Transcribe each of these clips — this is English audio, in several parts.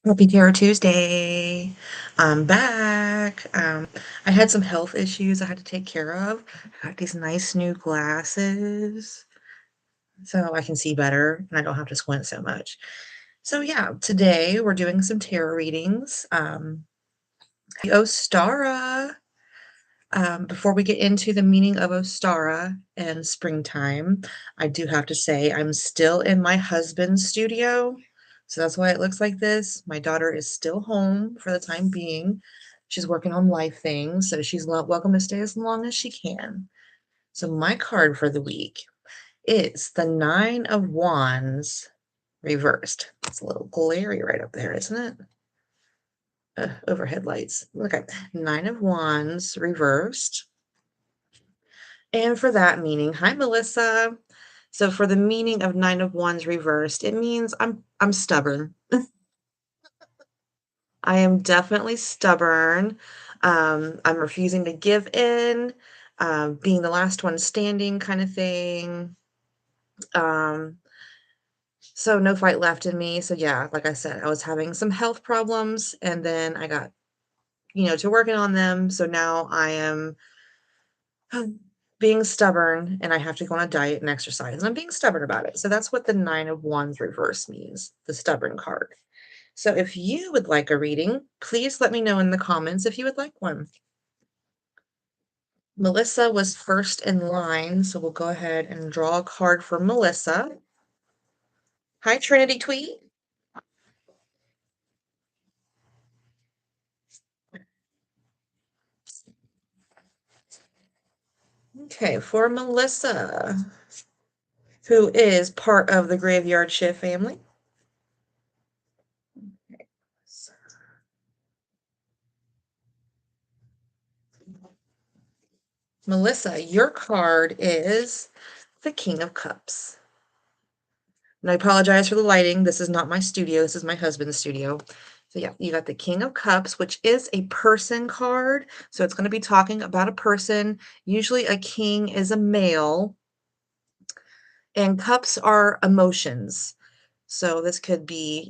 Happy Terror Tuesday. I'm back. I had some health issues I had to take care of. I got these nice new glasses so I can see better and I don't have to squint so much. So yeah, today we're doing some tarot readings. The Ostara. Before we get into the meaning of Ostara and springtime, I do have to say I'm still in my husband's studio. So that's why it looks like this. My daughter is still home for the time being. She's working on life things, so she's welcome to stay as long as she can. So my card for the week is the Nine of Wands reversed. It's a little glary right up there, isn't it? Overhead lights. Okay. Nine of Wands reversed. And for that meaning, hi Melissa. So for the meaning of Nine of Wands reversed, it means I'm stubborn. I am definitely stubborn. I'm refusing to give in, being the last one standing kind of thing. Um, so no fight left in me. So yeah, like I said, I was having some health problems and then I got, to working on them. So now I am being stubborn and I have to go on a diet and exercise. And I'm being stubborn about it. So that's what the Nine of Wands reverse means, the stubborn card. So if you would like a reading, please let me know in the comments if you would like one. Melissa was first in line, so we'll go ahead and draw a card for Melissa. Hi, Trinity Tweet. Okay, for Melissa, who is part of the Graveyard Shift family. Melissa, your card is the King of Cups. And I apologize for the lighting. This is not my studio. This is my husband's studio. So yeah, you got the King of Cups, which is a person card. So it's going to be talking about a person. Usually a king is a male, and cups are emotions. So this could be,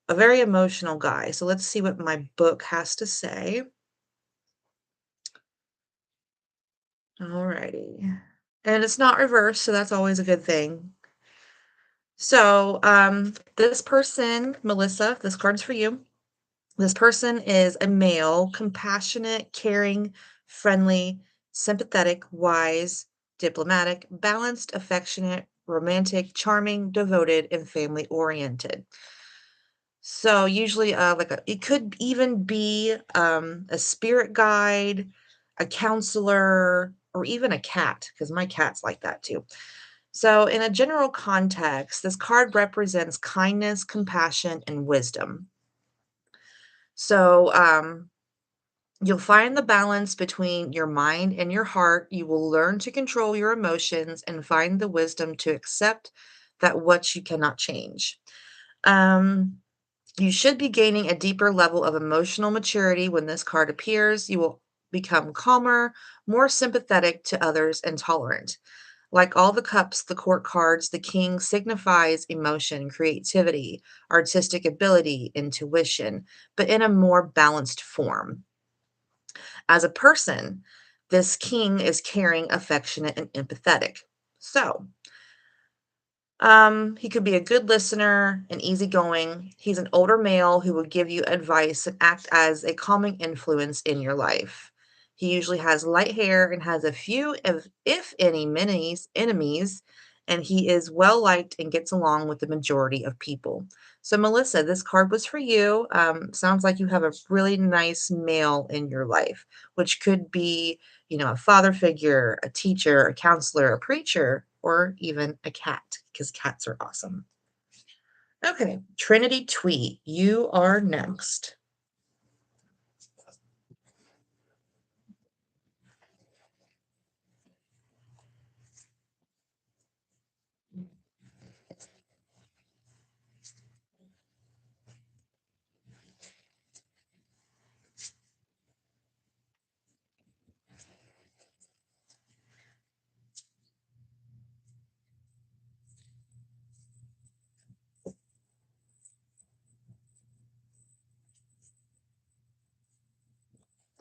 a very emotional guy. So let's see what my book has to say. Alrighty. And it's not reversed, so that's always a good thing. So this person, Melissa, this card's for you. This person is a male, compassionate, caring, friendly, sympathetic, wise, diplomatic, balanced, affectionate, romantic, charming, devoted, and family oriented. So usually it could even be a spirit guide, a counselor, or even a cat, because my cat's like that too. So in a general context, this card represents kindness, compassion, and wisdom. So you'll find the balance between your mind and your heart. You will learn to control your emotions and find the wisdom to accept that what you cannot change. Um, you should be gaining a deeper level of emotional maturity when this card appears. You will become calmer, more sympathetic to others, and tolerant. Like all the cups, the court cards, the king signifies emotion, creativity, artistic ability, intuition, but in a more balanced form. As a person, this king is caring, affectionate, and empathetic. So, he could be a good listener and easygoing. He's an older male who will give you advice and act as a calming influence in your life. He usually has light hair and has a few, if any, enemies, and he is well liked and gets along with the majority of people. So, Melissa, this card was for you. Sounds like you have a really nice male in your life, which could be, a father figure, a teacher, a counselor, a preacher, or even a cat, because cats are awesome. Okay, Trinity Tweet, you are next.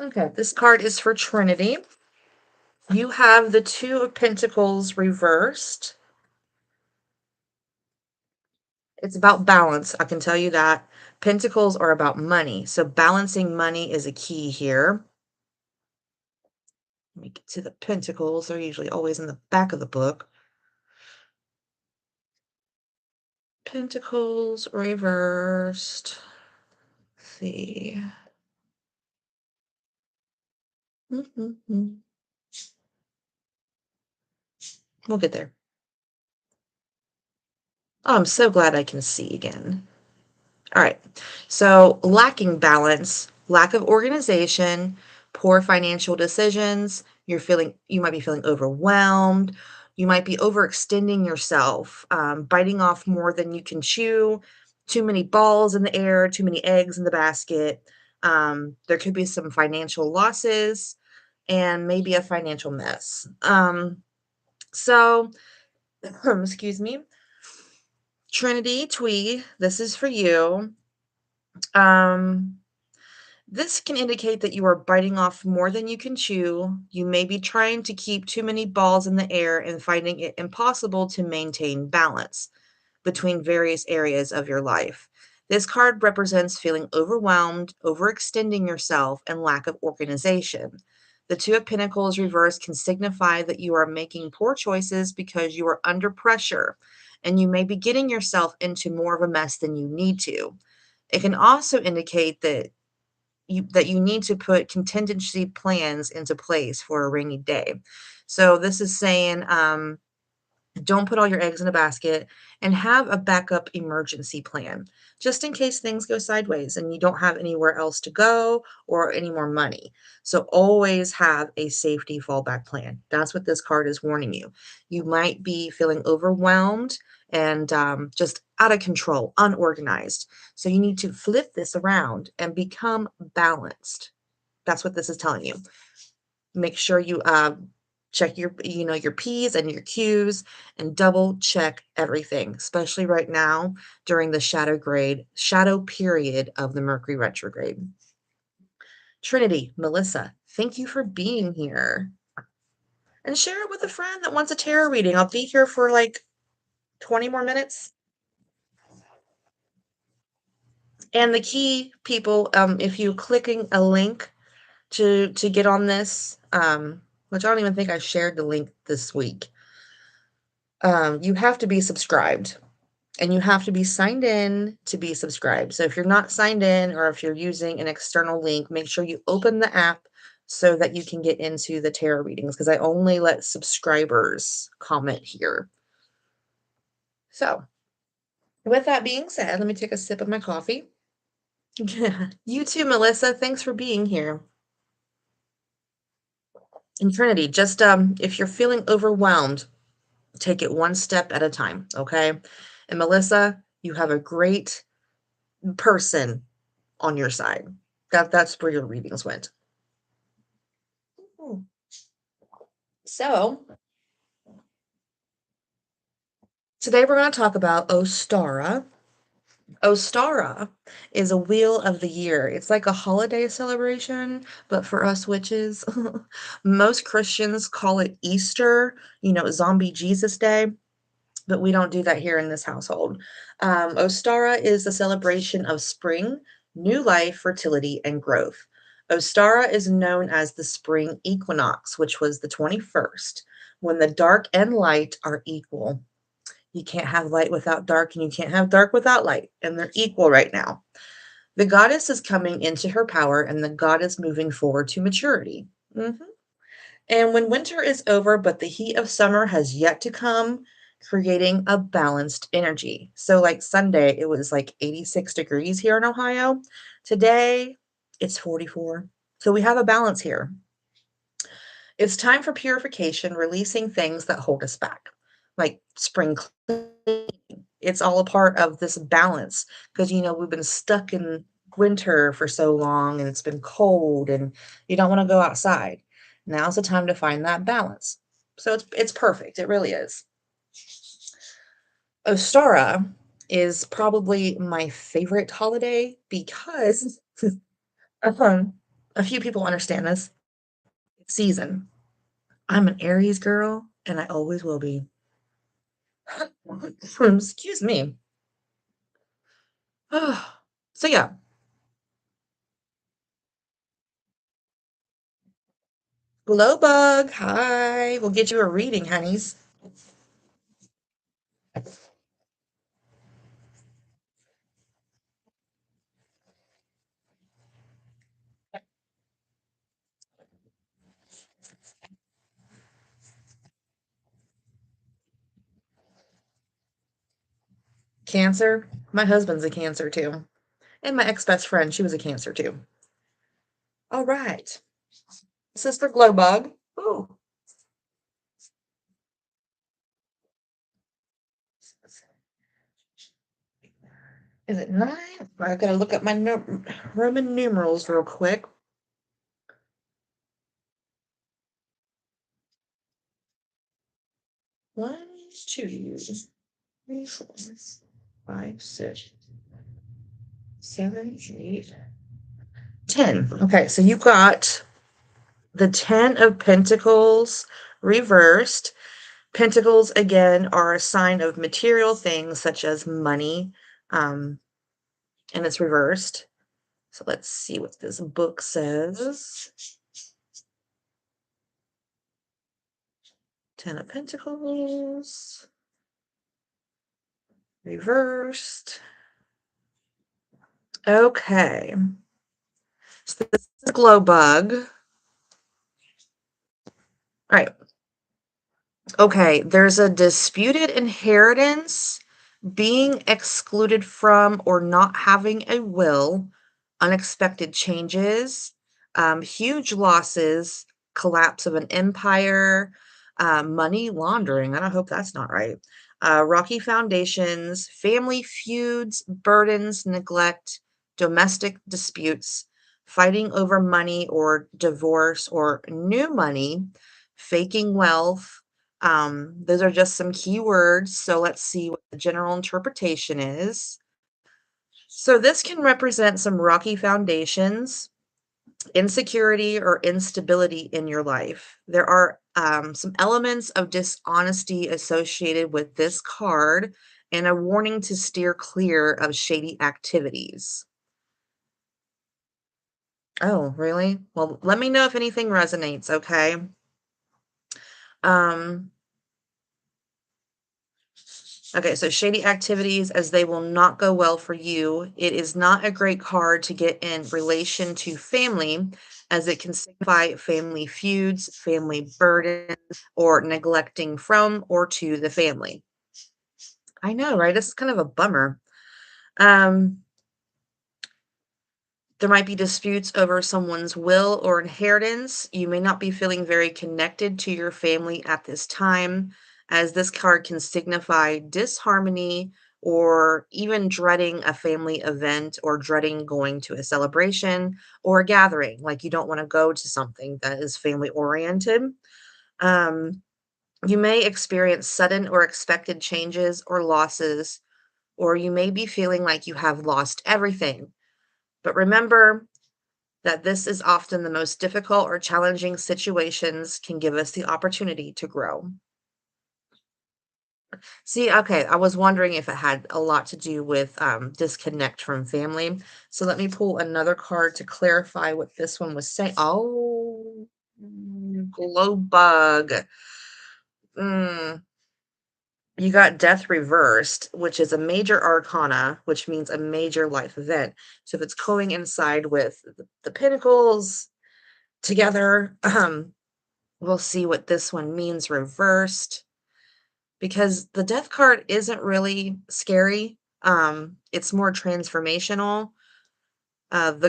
Okay, this card is for Trinity. You have the Two of Pentacles reversed. It's about balance, I can tell you that. Pentacles are about money, so balancing money is a key here. Let me get to the Pentacles. They're usually always in the back of the book. Pentacles reversed. Let's see. Mhm. We'll get there. Oh, I'm so glad I can see again. All right. So, lacking balance, lack of organization, poor financial decisions, you might be feeling overwhelmed. You might be overextending yourself, biting off more than you can chew, too many balls in the air, too many eggs in the basket. There could be some financial losses and maybe a financial mess. So, excuse me, Trinity Twee, this is for you. Um, This can indicate that you are biting off more than you can chew. You may be trying to keep too many balls in the air and finding it impossible to maintain balance between various areas of your life. This card represents feeling overwhelmed, overextending yourself, and lack of organization. The Two of Pentacles reverse can signify that you are making poor choices because you are under pressure and you may be getting yourself into more of a mess than you need to. It can also indicate that you need to put contingency plans into place for a rainy day. So this is saying, don't put all your eggs in a basket and have a backup emergency plan just in case things go sideways and you don't have anywhere else to go or any more money. So always have a safety fallback plan. That's what this card is warning you. You might be feeling overwhelmed and just out of control, unorganized. So you need to flip this around and become balanced. That's what this is telling you. Make sure you check your P's and your Q's and double check everything, especially right now during the shadow period of the Mercury retrograde. Trinity, Melissa, thank you for being here. And share it with a friend that wants a tarot reading. I'll be here for like 20 more minutes. And the key, people, if you clicking a link to get on this, which I don't even think I shared the link this week. You have to be subscribed and you have to be signed in to be subscribed. So if you're not signed in or if you're using an external link, make sure you open the app so that you can get into the tarot readings because I only let subscribers comment here. So, with that being said, let me take a sip of my coffee. You too, Melissa. Thanks for being here. And Trinity, just if you're feeling overwhelmed, take it one step at a time, okay? And Melissa, you have a great person on your side. That's where your readings went. Mhm. So today we're going to talk about Ostara. Ostara is a wheel of the year. It's like a holiday celebration, but for us witches, most Christians call it Easter, zombie Jesus Day, but we don't do that here in this household. Ostara is the celebration of spring, new life, fertility, and growth. Ostara is known as the spring equinox, which was the 21st, when the dark and light are equal. You can't have light without dark, and you can't have dark without light, and they're equal right now. The goddess is coming into her power, and the god is moving forward to maturity. Mhm. And when winter is over, but the heat of summer has yet to come, creating a balanced energy. So, like Sunday, it was like 86 degrees here in Ohio. Today, it's 44. So, we have a balance here. It's time for purification, releasing things that hold us back, like spring cleaning. It's all a part of this balance because, we've been stuck in winter for so long and it's been cold and you don't want to go outside. Now's the time to find that balance. So it's perfect. It really is. Ostara is probably my favorite holiday because A few people understand this. It's season. I'm an Aries girl, and I always will be. Excuse me. So yeah, glow bug. Hi. We'll get you a reading, honeys. Cancer. My husband's a Cancer too. And my ex-best friend, she was a Cancer too. All right. Sister glow bug. Ooh. Is it 9? I gotta look up my Roman numerals real quick. 1, 2, 3, 4, 5, 6, 7, 8, 10. Okay, so you got the 10 of Pentacles reversed. Pentacles, again, are a sign of material things such as money, um, and it's reversed. So let's see what this book says. 10 of Pentacles, reversed. Okay. So this is a glow bug. All right. Okay, there's a disputed inheritance, being excluded from or not having a will, unexpected changes, huge losses, collapse of an empire, money laundering. I don't hope that's not right. Rocky foundations, family feuds, burdens, neglect, domestic disputes, fighting over money or divorce or new money, faking wealth. Those are just some key words. So let's see what the general interpretation is. So this can represent some rocky foundations, insecurity or instability in your life. There are some elements of dishonesty associated with this card and a warning to steer clear of shady activities. Oh, really? Well, let me know if anything resonates, okay? Um, Okay, so shady activities as they will not go well for you. It is not a great card to get in relation to family, as it can signify family feuds, family burdens, or neglecting from or to the family. I know, right? This is kind of a bummer. Um, there might be disputes over someone's will or inheritance. You may not be feeling very connected to your family at this time, as this card can signify disharmony or even dreading a family event or dreading going to a celebration or a gathering. Like you don't want to go to something that is family oriented. Um, you may experience sudden or expected changes or losses, or you may be feeling like you have lost everything. But remember, that this is often the most difficult or challenging situations can give us the opportunity to grow. See, okay, I was wondering if it had a lot to do with disconnect from family. So let me pull another card to clarify what this one was saying. Oh, glow bug. Mm, you got death reversed, which is a major arcana, which means a major life event. So if it's going inside with the pentacles together, we'll see what this one means reversed, because the death card isn't really scary. It's more transformational. So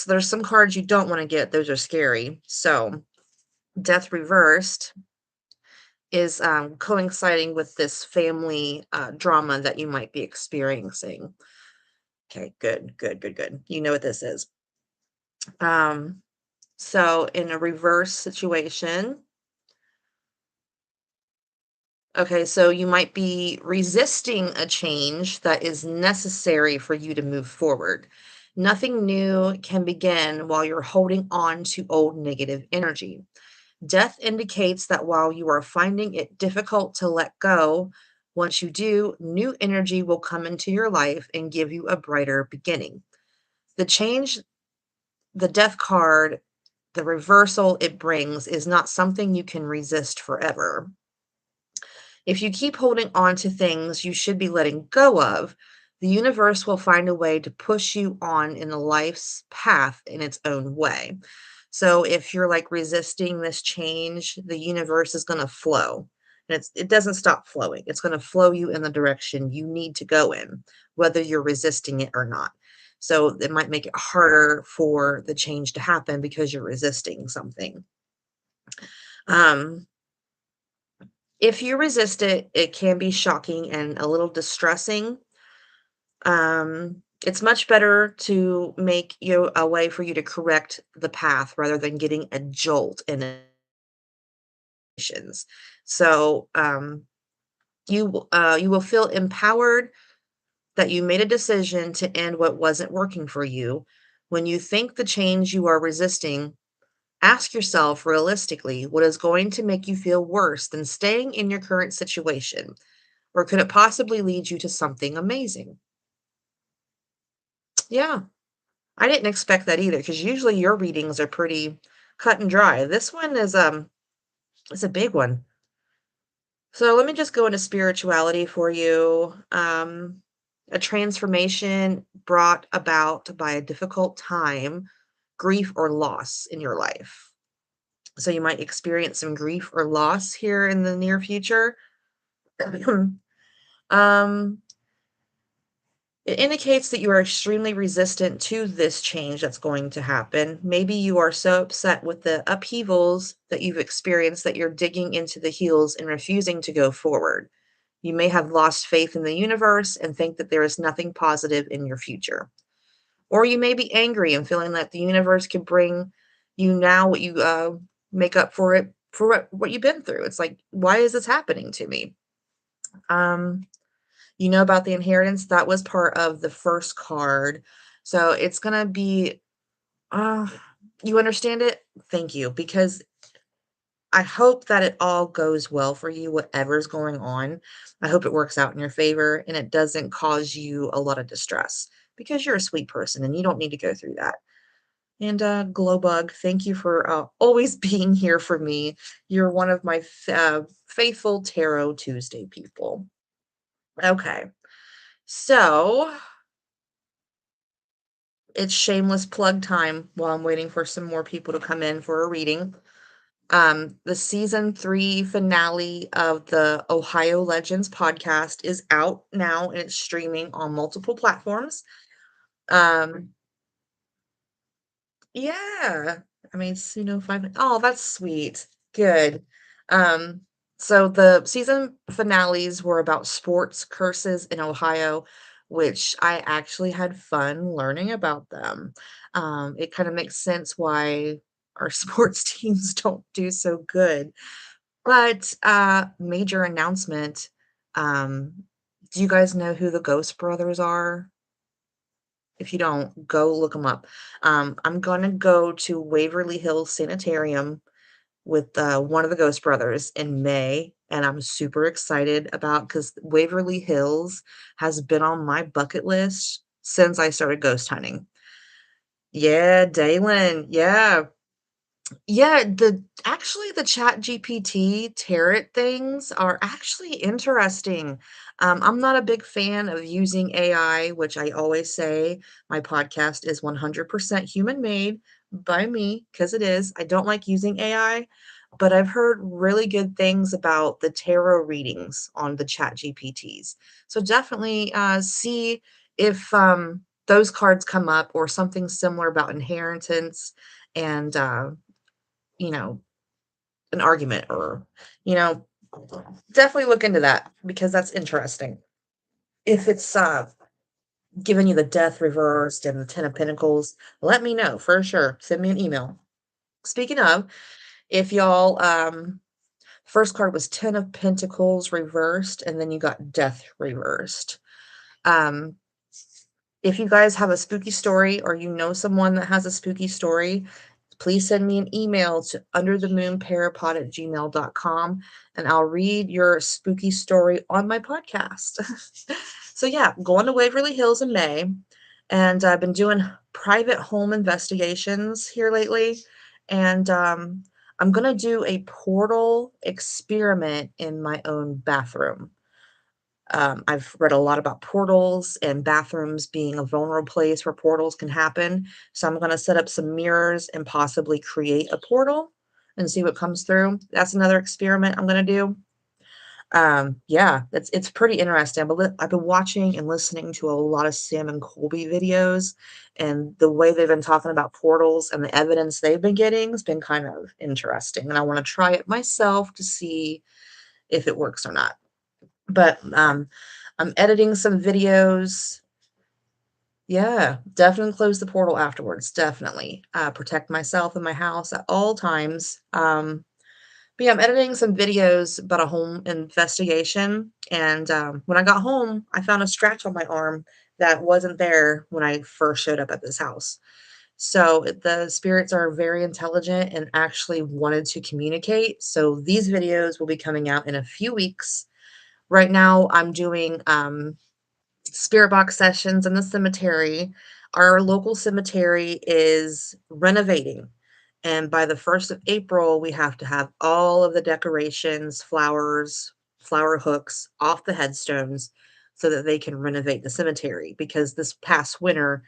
there's some cards you don't want to get; those are scary. So death reversed is coinciding with this family drama that you might be experiencing. Okay, good, good, good, good. You know what this is. Um, so in a reverse situation, okay, so you might be resisting a change that is necessary for you to move forward. Nothing new can begin while you're holding on to old negative energy. Death indicates that while you are finding it difficult to let go, once you do, new energy will come into your life and give you a brighter beginning. The change, the death card, the reversal it brings is not something you can resist forever. If you keep holding on to things you should be letting go of, the universe will find a way to push you on in a life's path in its own way. So if you're like resisting this change, the universe is going to flow. And it doesn't stop flowing. It's going to flow you in the direction you need to go in, whether you're resisting it or not. So it might make it harder for the change to happen because you're resisting something. Um, if you resist it, it can be shocking and a little distressing. It's much better to make a way for you to correct the path rather than getting a jolt in emotions. So you will feel empowered that you made a decision to end what wasn't working for you. When you think the change you are resisting, ask yourself realistically what is going to make you feel worse than staying in your current situation, or could it possibly lead you to something amazing? Yeah, I didn't expect that either because usually your readings are pretty cut and dry. This one is a big one. So let me just go into spirituality for you. A transformation brought about by a difficult time, grief or loss in your life. So you might experience some grief or loss here in the near future. um, It indicates that you are extremely resistant to this change that's going to happen. Maybe you are so upset with the upheavals that you've experienced that you're digging into the heels and refusing to go forward. You may have lost faith in the universe and think that there is nothing positive in your future. Or you may be angry and feeling that the universe could bring you now what you make up for it for what you've been through. It's like, why is this happening to me? Um, you know about the inheritance, that was part of the first card. So it's gonna be, uh, you understand it? Thank you, because I hope that it all goes well for you, whatever's going on. I hope it works out in your favor and it doesn't cause you a lot of distress because you're a sweet person and you don't need to go through that. And Glowbug, thank you for always being here for me. You're one of my faithful Tarot Tuesday people. Okay, so it's shameless plug time while I'm waiting for some more people to come in for a reading. The season 3 finale of the Ohio Legends podcast is out now and it's streaming on multiple platforms. Um, yeah, I mean, Suno 5. Oh, that's sweet. Good. Um, so the season finales were about sports curses in Ohio, which I actually had fun learning about them. It kind of makes sense why our sports teams don't do so good. But major announcement. Um, do you guys know who the Ghost Brothers are? If you don't, go look them up. I'm gonna go to Waverly Hills Sanitarium with, one of the Ghost Brothers in May, and I'm super excited about because Waverly Hills has been on my bucket list since I started ghost hunting. Yeah, Dalen, yeah. Yeah, the Chat GPT tarot things are actually interesting. I'm not a big fan of using AI, which I always say my podcast is 100% human made by me because it is. I don't like using AI, but I've heard really good things about the tarot readings on the Chat GPTs. So definitely see if those cards come up or something similar about inheritance and you know, an argument or, you know, definitely look into that because that's interesting. If it's giving you the death reversed and the 10 of pentacles, let me know for sure. Send me an email. Speaking of, if y'all first card was 10 of pentacles reversed and then you got death reversed. Um If you guys have a spooky story or you know someone that has a spooky story, please send me an email to underthemoonparapod@gmail.com and I'll read your spooky story on my podcast. So yeah, going to Waverly Hills in May, and I've been doing private home investigations here lately, and I'm gonna do a portal experiment in my own bathroom. I've read a lot about portals and bathrooms being a vulnerable place where portals can happen. So I'm going to set up some mirrors and possibly create a portal and see what comes through. That's another experiment I'm going to do. Yeah, it's pretty interesting. But I've been watching and listening to a lot of Sam and Colby videos, and the way they've been talking about portals and the evidence they've been getting has been kind of interesting. And I want to try it myself to see if it works or not. But I'm editing some videos. Yeah, definitely close the portal afterwards. Definitely protect myself and my house at all times. But yeah, I'm editing some videos about a home investigation. And when I got home, I found a scratch on my arm that wasn't there when I first showed up at this house. So the spirits are very intelligent and actually wanted to communicate. So these videos will be coming out in a few weeks. Right now, I'm doing spirit box sessions in the cemetery. Our local cemetery is renovating. And by the 1st of April, we have to have all of the decorations, flowers, flower hooks off the headstones so that they can renovate the cemetery because this past winter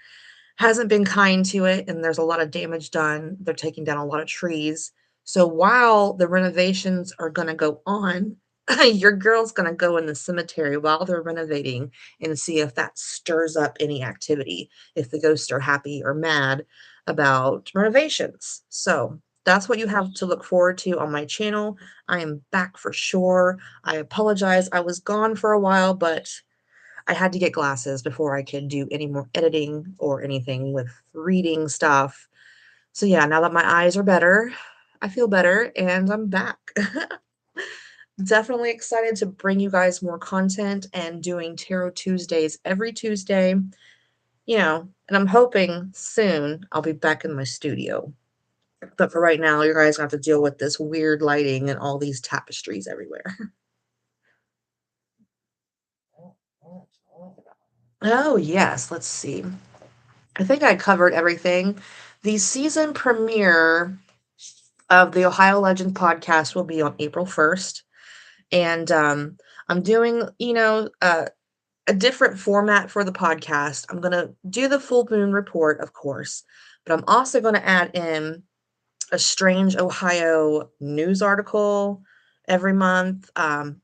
hasn't been kind to it and there's a lot of damage done. They're taking down a lot of trees. So while the renovations are going to go on, your girl's going to go in the cemetery while they're renovating and see if that stirs up any activity, if the ghosts are happy or mad about renovations. So that's what you have to look forward to on my channel. I am back for sure. I apologize. I was gone for a while, but I had to get glasses before I could do any more editing or anything with reading stuff. So yeah, now that my eyes are better, I feel better and I'm back. Definitely excited to bring you guys more content and doing Tarot Tuesdays every Tuesday, and I'm hoping soon I'll be back in my studio. But for right now, you guys have to deal with this weird lighting and all these tapestries everywhere. Oh, yes. Let's see. I think I covered everything. The season premiere of the Ohio Legend podcast will be on April 1st. And I'm doing, a different format for the podcast. I'm going to do the full moon report, of course, but I'm also going to add in a strange Ohio news article every month.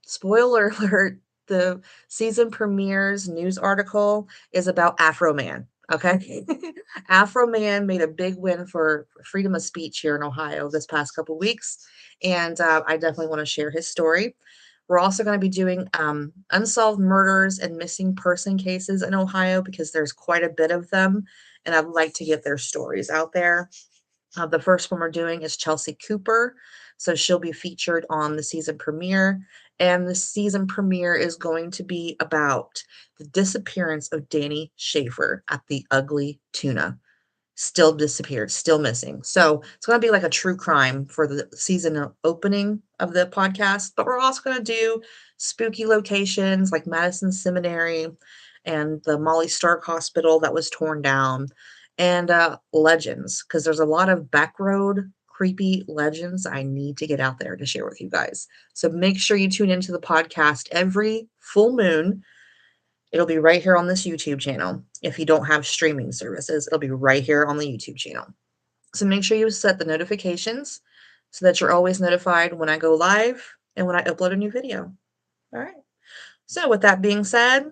Spoiler alert, the season premieres news article is about Afro Man. Okay. Afro Man made a big win for freedom of speech here in Ohio this past couple weeks. And I definitely want to share his story. We're also going to be doing unsolved murders and missing person cases in Ohio because there's quite a bit of them. And I'd like to get their stories out there. The first one we're doing is Chelsea Cooper. So she'll be featured on the season premiere. And the season premiere is going to be about the disappearance of Danny Schaefer at the Ugly Tuna. Still disappeared, still missing. So it's going to be like a true crime for the season opening of the podcast. But we're also going to do spooky locations like Madison Seminary and the Molly Stark Hospital that was torn down, and legends, because there's a lot of back road creepy legends I need to get out there to share with you guys. So make sure you tune into the podcast every full moon. It'll be right here on this YouTube channel. If you don't have streaming services, it'll be right here on the YouTube channel. So make sure you set the notifications so that you're always notified when I go live and when I upload a new video. All right. So with that being said,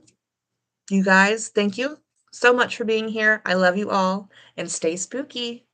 you guys, thank you so much for being here. I love you all and stay spooky.